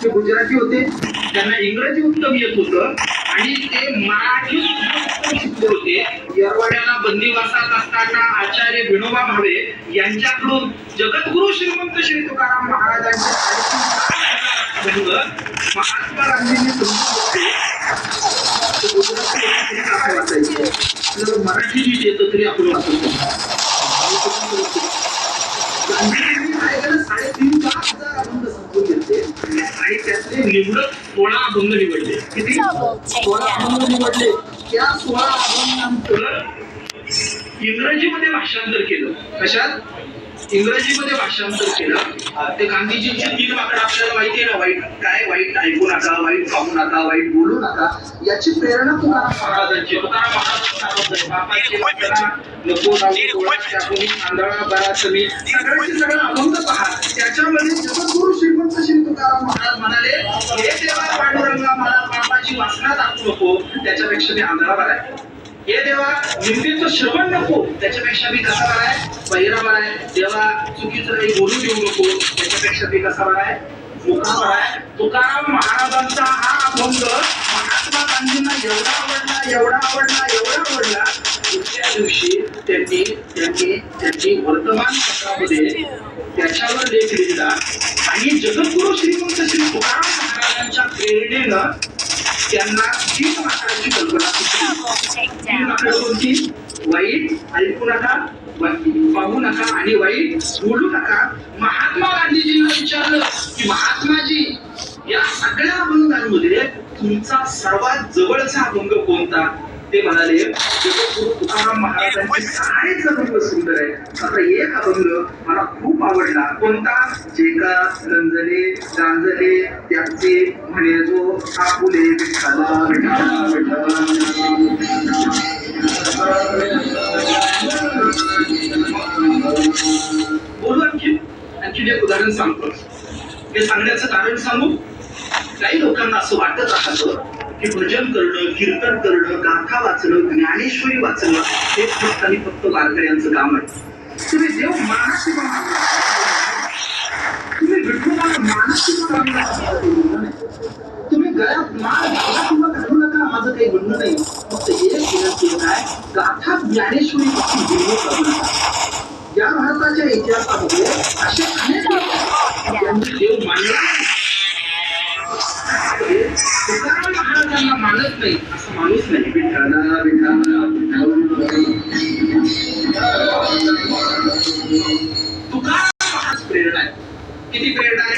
ते गुजराती होते, त्यांना इंग्रजी उत्तम येत होतं आणि ते मराठी उत्तम शिकले होते. येरवाड्याला बंदिवासात असताना आचार्य विनोबा भावे यांच्याकडून जगद्गुरु श्रीमंत श्री तुकाराम महाराजांचे महात्मा गांधींनी मराठी नीट येतं तरी आपण वाचतो. साडेतीन लाख अभंग संपून घेतले आणि त्यातले निवडक 16 अभंग निवडले. किती? 16 अभंग निवडले. त्या 16 अभंगांचं इंग्रजीमध्ये भाषांतर केलं. कशात? इंग्रजीमध्ये भाषांतर केलं. ते गांधीजींचे 3 वाक्य आपल्याला माहिती आहे ना, वाईट काय, वाईट ऐकू नका, वाईट पाहू नका, वाईट बोलू नका. याची प्रेरणा तुकाराम महाराजांची. तुकाराम महाराजांची नको सगळं अभंग पहा. त्याच्यामध्ये जगद्गुरु श्रीमंत श्री तुकाराम महाराज म्हणाले, हे देवा पांडुरंगा मला पापाची वासना दाखवू नको, त्याच्यापेक्षा मी आंधळा बरा आहे. हे देवा निंदेचं श्रवण नको, त्याच्यापेक्षा मी कसा बरा आहे, बहिरा बरा आहे. देवा चुकीचं काही बोलू देऊ नको, त्याच्यापेक्षा मी कसा बरा आहे, मुका बरा आहे. तुकाराम महाराजांचा हा अभंग महात्मा गांधींना एवढा आवडला. दुसऱ्या दिवशी त्यांनी वर्तमानपत्रामध्ये त्याच्यावर लेख लिहिला आणि जगद्गुरु श्रीमंत श्री तुकाराम महाराजांच्या प्रेरणेनं त्यांना 3 मात्राची कल्पना सुचली. 3 मात्र कोणती? वाईट ऐकू नका, पाहू नका आणि वाईट बोलू नका. महात्मा गांधीजींना विचारलं की महात्माजी, या सगळ्या अभंगांमध्ये तुमचा सर्वात जवळचा अभंग कोणता? ते म्हणाले, जगद्गुरु तुकाराम महाराजांचे सारेच अभंग सुंदर आहे. आता एक अभंग मला खूप आवडला. कोणता? जेका रंजले गांजले त्याचे म्हणे जो आपुले विठ्ठला बोलू. आणखी एक उदाहरण सांगतो. हे सांगण्याचं कारण सांगू. काही लोकांना असं वाटत राहतं की भजन करणं, कीर्तन करणं, गाथा वाचणं, ज्ञानेश्वरी वाचणं हे फक्त आणि फक्त वारकऱ्यांचं काम आहे. तुम्ही देव मानसिक तुम्ही विठ्ठलाला मानसिक तुम्ही गळ्यात माळ किंवा घालू नका, माझं काही म्हणणं नाही. फक्त एक विनंती काय, गाथा ज्ञानेश्वरी करू नका. या भारताच्या इतिहासामध्ये असे अनेक लोक त्यांनी देव मानला, तुकाराम महाराजांना मानत नाही असं माणूस नाही. विठ्ठला तुकाराम महाराज प्रेरणा आहे. किती प्रेरणा आहे?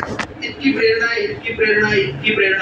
इतकी प्रेरणा.